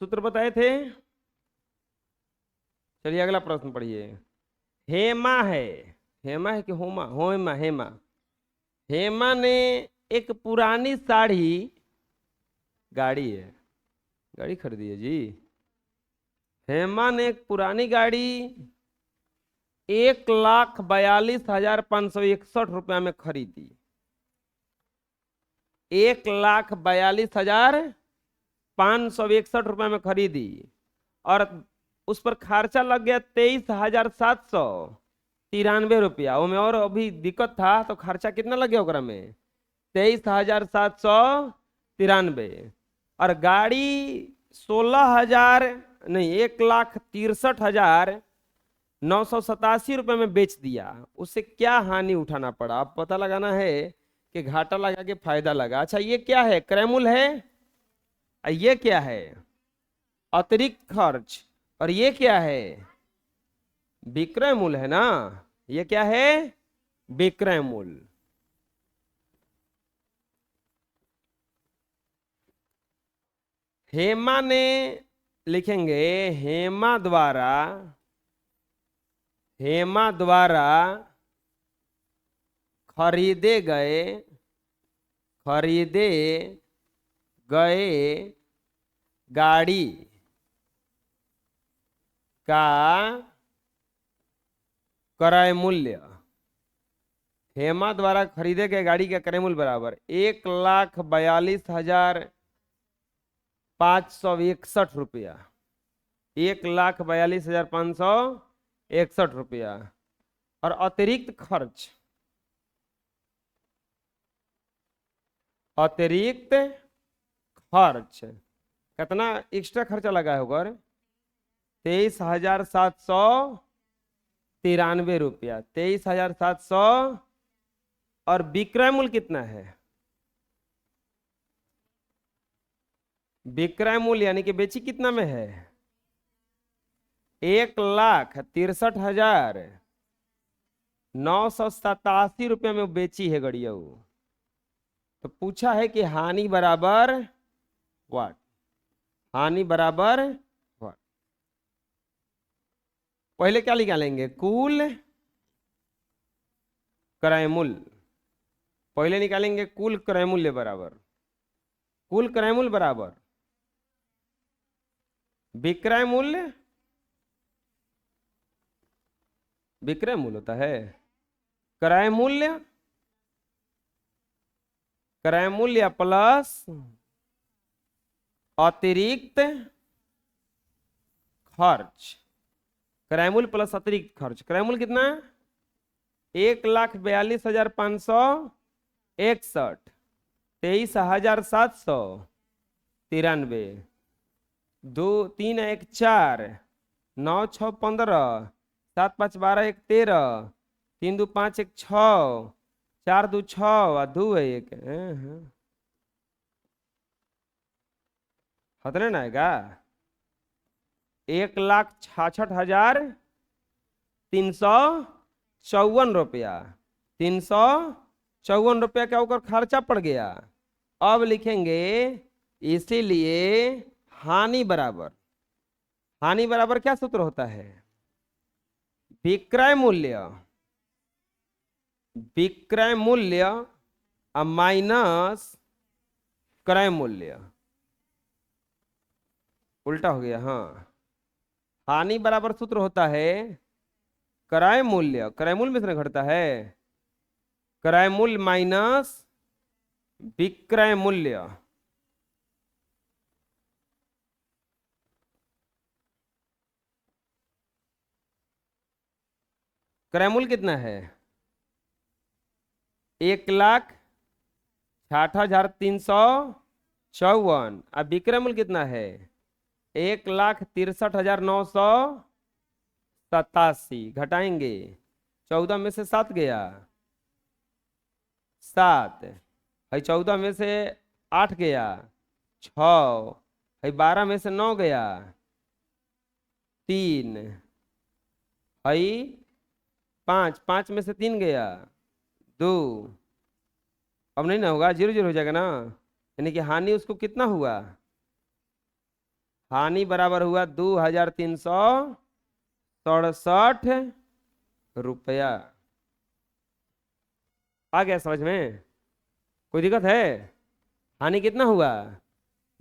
सूत्र बताए थे। चलिए अगला प्रश्न पढ़िए। हेमा है, हेमा है कि होमा, होमा हेमा। हेमा ने एक पुरानी साड़ी, गाड़ी है, गाड़ी खरीदी है जी। हेमा ने एक पुरानी गाड़ी 1,42,561 में खरीदी। 1,42,561 में खरीदी और उस पर खर्चा लग गया 23,793 में। और अभी दिक्कत था तो खर्चा कितना लग गया ओकरा में? 23,793। और गाड़ी 16,000 नहीं, 1,63,987 में बेच दिया। उसे क्या हानि उठाना पड़ा? अब पता लगाना है कि घाटा लगा के फायदा लगा। अच्छा ये क्या है? क्रयमूल्य है। और ये क्या है? अतिरिक्त खर्च। और ये क्या है? विक्रय मूल्य है ना। ये क्या है? विक्रय मूल्य। हेमा ने, लिखेंगे हेमा द्वारा, हेमा द्वारा खरीदे गए, खरीदे गए गाड़ी का क्रय मूल्य, हेमा द्वारा खरीदे गए गाड़ी का क्रय मूल्य बराबर 1,42,561 रुपया। 1,42,561 रुपया। और अतिरिक्त खर्च, अतिरिक्त खर्च कितना एक्स्ट्रा खर्चा लगा होगा? 23,793 रुपया। 23,700। और विक्रय मूल्य कितना है? विक्रय मूल्य यानी कि बेची कितना में है? 1,63,987 में बेची है गड़िया। तो पूछा है कि हानि बराबर व्हाट? हानि बराबर व्हाट? पहले क्या निकालेंगे? कुल क्रय मूल्य। पहले निकालेंगे कुल क्रय मूल्य बराबर, कुल क्रय मूल्य बराबर विक्रय मूल्य। विक्रय मूल्य होता है क्रय मूल्य, क्रय मूल्य प्लस अतिरिक्त खर्च। क्रय मूल्य प्लस अतिरिक्त खर्च। क्रय मूल्य कितना? 1,42,561। 23,793। 2 3 1 4 9 6 15 7 5 12 1 13 3 2 5 1 6 4 2 6 और 2 1 हतने ना आएगा। 1,66,354 रुपया। 354 रुपया का ऊपर खर्चा पड़ गया। अब लिखेंगे इसीलिए हानि बराबर, हानि बराबर क्या सूत्र होता है? विक्रय मूल्य, विक्रय मूल्य माइनस क्रय मूल्य। उल्टा हो गया। हाँ, हानि बराबर सूत्र होता है क्रय मूल्य, क्रय मूल्य में से घटता है क्रय मूल्य माइनस विक्रय मूल्य। क्रय मूल्य कितना है? 1,66,354। अब विक्रय मूल्य कितना है? 1,63,987। घटाएंगे, 14 में से 7 गया, 7 है, 14 में से 8 गया, 6 है, 12 में से 9 गया, 3 है, 5 5 में से 3 गया, 2। अब नहीं ना होगा, 0 0 हो जाएगा ना। यानी कि हानि उसको कितना हुआ? हानि बराबर हुआ 2367 रुपया। आ गया समझ में? कोई दिक्कत है? हानि कितना हुआ?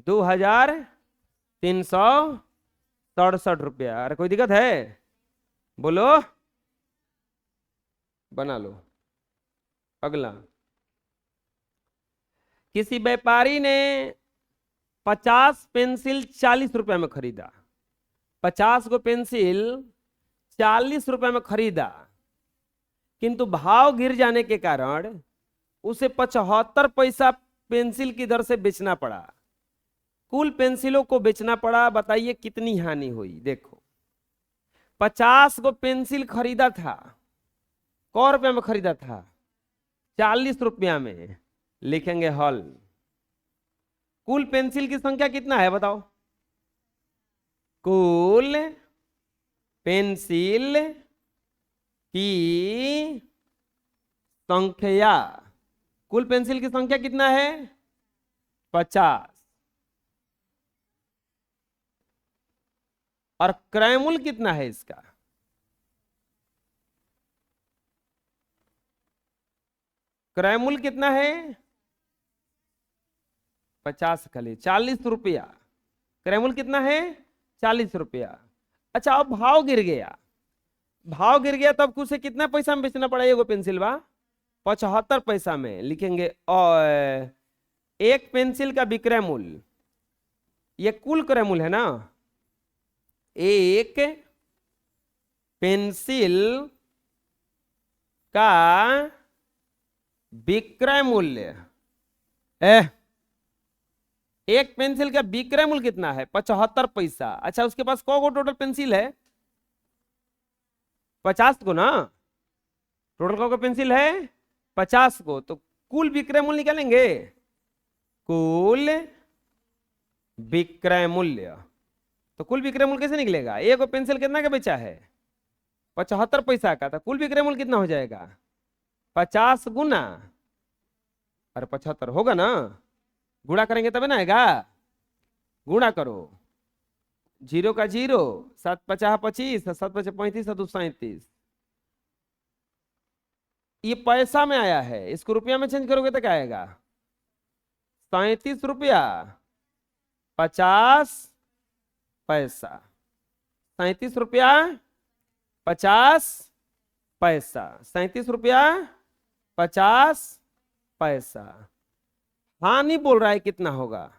2367 रुपया। अरे कोई दिक्कत है? बोलो, बना लो। अगला, किसी व्यापारी ने 50 पेंसिल 40 रुपए में खरीदा। 50 को पेंसिल 40 रुपए में खरीदा, किंतु भाव गिर जाने के कारण उसे 75 पैसा पेंसिल की दर से बेचना पड़ा। कुल पेंसिलों को बेचना पड़ा, बताइए कितनी हानि हुई? देखो, 50 को पेंसिल खरीदा था, कै रुपया में खरीदा था? 40 रुपया में। लिखेंगे हल। कुल पेंसिल की संख्या कितना है बताओ? कुल पेंसिल की संख्या, कुल पेंसिल की संख्या कितना है? 50। और क्रय मूल्य कितना है इसका? क्रय मूल्य कितना है? 50 का लिए 40 रुपया। क्रय मूल्य कितना है? 40 रुपया। अच्छा, अब भाव गिर गया। भाव गिर गया तब उसे कितना पैसा में बेचना पड़ा? एगो पेंसिल बा 75 पैसा में। लिखेंगे और एक पेंसिल का विक्रय मूल्य, ये कुल क्रय मूल्य है ना, एक पेंसिल का विक्रय मूल्य, एक पेंसिल का विक्रय मूल्य कितना है? 75 पैसा। अच्छा, उसके पास कौ टोटल पेंसिल है? 50 को ना। टोटल कौ पेंसिल है? 50 को। तो कुल विक्रय मूल्य निकालेंगे। कुल विक्रय मूल्य, तो कुल विक्रय मूल्य कैसे निकलेगा? एक पेंसिल कितना का बेचा है? 75 पैसा का। तो कुल विक्रय मूल्य कितना हो जाएगा? 50 गुना, अरे 75 होगा ना, गुणा करेंगे तब ना आएगा। गुणा करो, 0 का 0, 7 50 25, 7 50 35, 7 37। ये पैसा में आया है, इसको रुपया में चेंज करोगे तो क्या आएगा? 37 रुपया 50 पैसा। 37 रुपया 50 पैसा। 37 रुपया 50 पैसा। हानि बोल रहा है कितना होगा?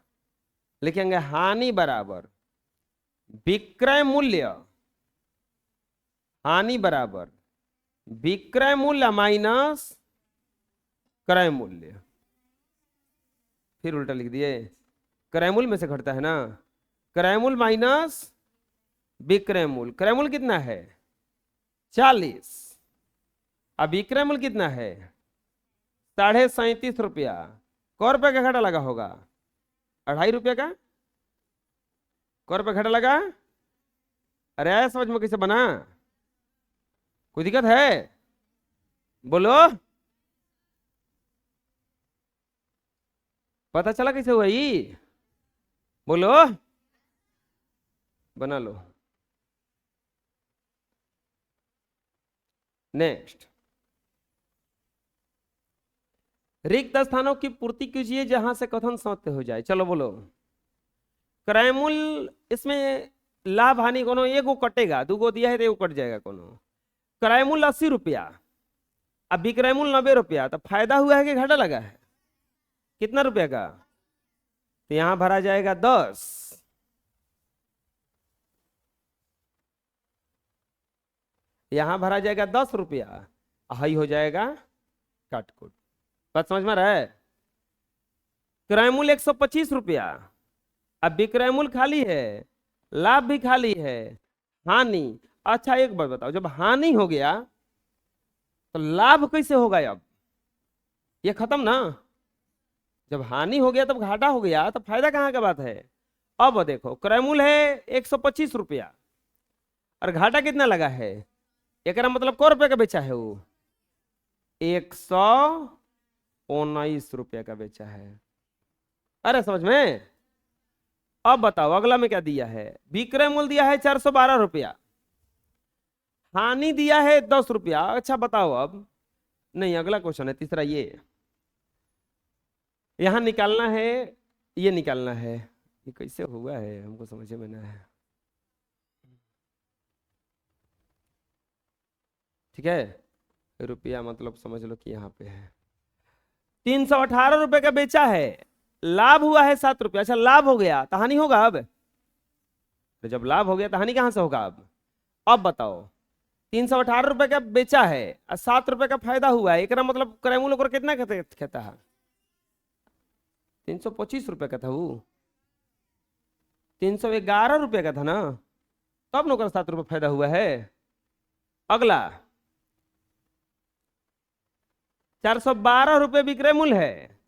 लिखेंगे हानि बराबर विक्रय मूल्य, हानि बराबर विक्रय मूल्य माइनस क्रय मूल्य। फिर उल्टा लिख दिए, क्रय मूल्य में से घटता है ना, क्रय मूल्य माइनस विक्रय मूल्य। क्रय मूल्य कितना है? 40। अब विक्रय मूल्य कितना है? 37.5 रुपया। कै रुपया का घाटा लगा होगा? 2.5 रुपया का। कै रुपया घाटा लगा? अरे आया समझ में कैसे बना? कोई दिक्कत है? बोलो, पता चला कैसे हुआ ये? बोलो, बना लो। नेक्स्ट, रिक्त स्थानों की पूर्ति कीजिए जहां से कथन सत्य हो जाए। चलो बोलो। क्रय मूल्य, इसमें लाभ हानि कोनो एगो कटेगा, दूगो दिया है तो एगो कट जाएगा कोनो। क्रय मूल्य 80 रुपया, अब विक्रय मूल्य 90 रुपया, तो फायदा हुआ है कि घाटा लगा है? कितना रुपया का? तो यहां भरा जाएगा 10, यहां भरा जाएगा 10 रुपया, हाई हो जाएगा काटकुट। बात समझ में रहा है? क्रय मूल्य 125 रुपया, अब विक्रय मूल्य खाली है, लाभ भी खाली है, हानि। अच्छा एक बात बताओ, जब हानि हो गया तो लाभ कैसे होगा? अब ये खत्म ना। जब हानि हो गया तब घाटा हो गया, तो फायदा कहाँ का बात है? अब देखो, क्रय मूल्य है 125 रुपया और घाटा कितना लगा है? एक मतलब कै रुपया का बेचा है? वो 119 रुपया का बेचा है। अरे समझ में? अब बताओ अगला में क्या दिया है, विक्रय मूल्य दिया है 412 रुपया, हानि दिया है 10 रुपया। अच्छा बताओ अब, नहीं अगला क्वेश्चन है तीसरा, ये यहां निकालना है, ये निकालना है, ये कैसे हुआ है हमको समझ में ना है। ठीक है, रुपया मतलब समझ लो कि यहाँ पे है 318 रुपए का बेचा है, लाभ हुआ है 7 रुपया। अच्छा लाभ हो गया तो हानि होगा अब, तो जब लाभ हो गया तो हानि कहां से होगा अब बताओ 318 रुपए का बेचा है और 7 रुपए का फायदा हुआ है, एक मतलब क्रय मूल्य ओकरा कितना कहता है, 325 रुपए का था वो, 311 रुपए का था ना, तब ना 7 रुपए फायदा हुआ है। अगला 412 रुपए विक्रय मूल्य है,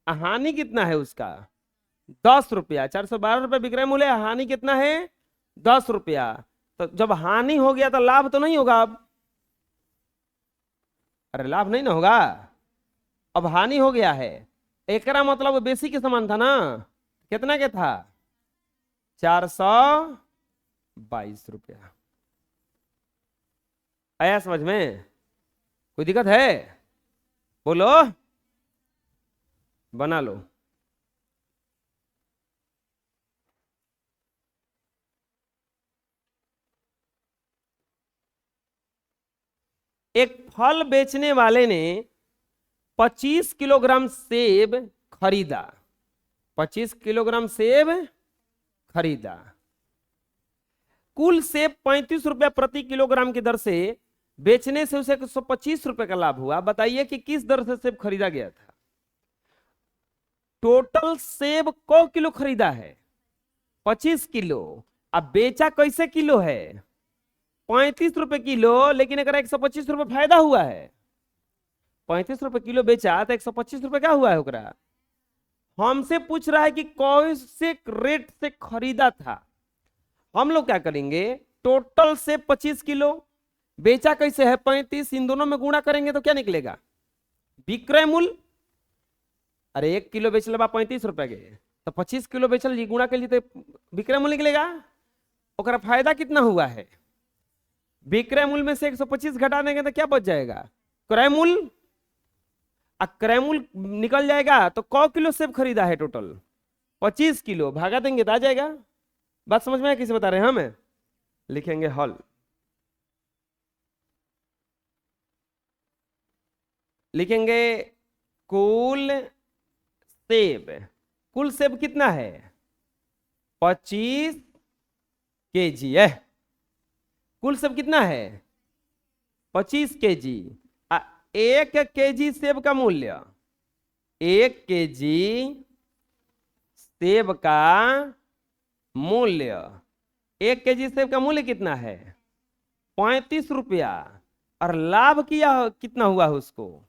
हानि कितना है उसका 10 रुपया। 412 रुपए विक्रय मूल्य है, हानि कितना है 10 रुपया। तो जब हानि हो गया तो लाभ तो नहीं होगा अब, अरे लाभ नहीं ना होगा, अब हानि हो गया है, एकरा मतलब बेसी के समान था ना, कितना के था 422 रुपया। आया समझ में, कोई दिक्कत है बोलो, बना लो। एक फल बेचने वाले ने 25 किलोग्राम सेब खरीदा, 25 किलोग्राम सेब खरीदा, कुल सेब 35 रुपया प्रति किलोग्राम की दर से बेचने से उसे 125 रुपए का लाभ हुआ। बताइए कि किस दर से सेब खरीदा गया था। टोटल सेब को किलो खरीदा है 25 किलो, अब बेचा कैसे किलो है 35 रुपए किलो, लेकिन अगर 125 रुपए फायदा हुआ है, 35 रुपए किलो बेचा तो 125 रुपए क्या हुआ है ओकरा। हमसे पूछ रहा है कि कौन से रेट से खरीदा था। हम लोग क्या करेंगे, टोटल से 25 किलो, बेचा कैसे है 35, इन दोनों में गुणा करेंगे तो क्या निकलेगा विक्रय मूल्य। अरे 1 किलो बेच लेबा 35 रुपए के, तो 25 किलो बेचल जी गुणा के लिए तो विक्रय मूल्य निकलेगा। ओकरा फायदा कितना हुआ है, विक्रय मूल्य में से 125 घटा देंगे तो क्या बच जाएगा क्रय मूल्य, क्रय मूल्य निकल जाएगा तो क किलो सेब खरीदा है टोटल 25 किलो, भागा देंगे तो आ जाएगा। बात समझ में आया किसे बता रहे हैं हम, लिखेंगे हल। लिखेंगे कुल सेब, कुल सेब कितना है 25 केजी है, कुल सेब कितना है 25 केजी। 1 केजी सेब का मूल्य, 1 केजी सेब का मूल्य, 1 केजी सेब का मूल्य कितना है 35 रुपया, और लाभ किया कितना हुआ उसको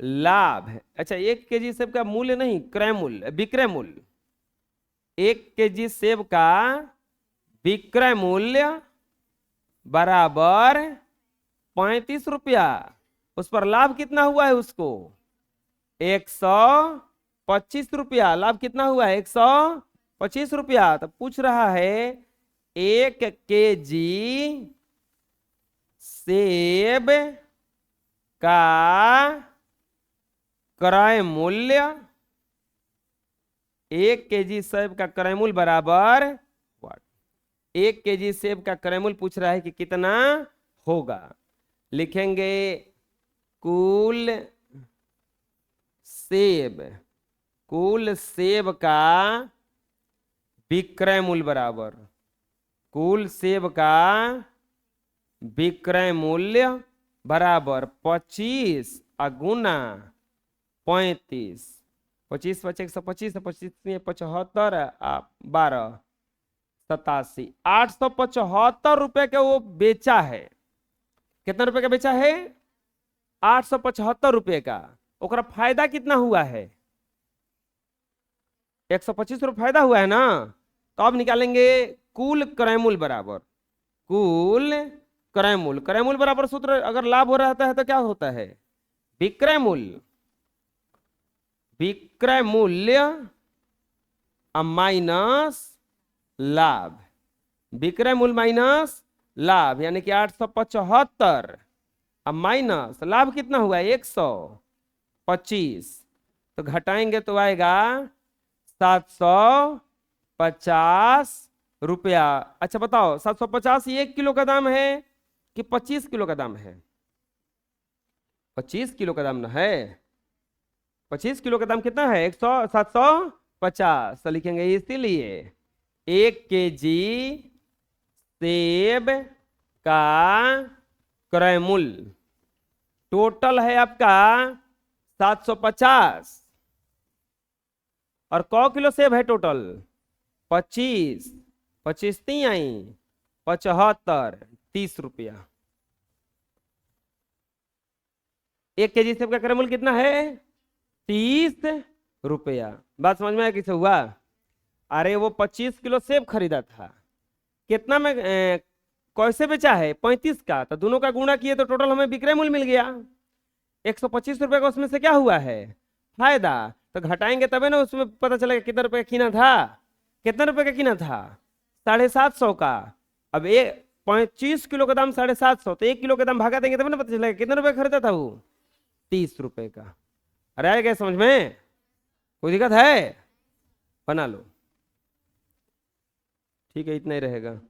लाभ है। अच्छा 1 केजी सेब का मूल्य नहीं, क्रय मूल्य विक्रय मूल्य, 1 केजी सेब का विक्रय मूल्य बराबर 35 रुपया, उस पर लाभ कितना हुआ है उसको 125 रुपया, लाभ कितना हुआ है 125 रुपया। तो पूछ रहा है 1 केजी सेब का क्रय मूल्य, 1 केजी सेब का क्रय मूल्य बराबर 1 केजी सेब का क्रय मूल्य पूछ रहा है कि कितना होगा। लिखेंगे कुल सेब, कुल सेब का विक्रय मूल्य बराबर, कुल सेब का विक्रय मूल्य बराबर 25 गुना 35, 25 बचे 125, 25 75 12 87, 875 रुपए के वो बेचा है। कितना रुपए का बेचा है 875 रुपए का, ओकरा फायदा कितना हुआ है 125 रुपये फायदा हुआ है ना। तो अब निकालेंगे कुल क्रय मूल्य बराबर, कुल क्रय मूल्य, क्रय मूल्य बराबर सूत्र अगर लाभ हो रहा है तो क्या होता है विक्रय मूल्य, विक्रय मूल्य अब माइनस लाभ, विक्रय मूल्य माइनस लाभ यानी कि 875, अब माइनस लाभ कितना हुआ 125, तो घटाएंगे तो आएगा 750 रुपया। अच्छा बताओ 750 1 किलो का दाम है कि 25 किलो का दाम है? 25 किलो का दाम ना है। 25 किलो का दाम कितना है? 750, तो लिखेंगे इसीलिए 1 केजी सेब का क्रय मूल्य टोटल है आपका 750, और 100 किलो सेब है टोटल 25, 25 नहीं आई 75, 30 रुपया। 1 केजी सेब का क्रय मूल्य कितना है? 30 रुपया। बात समझ में आया किसे हुआ? अरे वो 25 किलो सेब खरीदा था, कितना में कैसे बेचा है? 35 का, तो दोनों का गुणा किए तो टोटल हमें विक्रय मूल्य मिल गया 125 रुपए का। उसमें से क्या हुआ है? फायदा। तो घटाएंगे तबे ना उसमें पता चलेगा कितना रुपए का कीना था। कितना रुपए का कीना था? 750 का। अब 25 किलो का दाम 750, तो 1 किलो का दाम भागा देंगे तब ना पता चलेगा कितना रुपए खरीदा था वो? 30 रुपए का। अरे आया क्या समझ में? कोई दिक्कत है? बना लो। ठीक है, इतना ही रहेगा।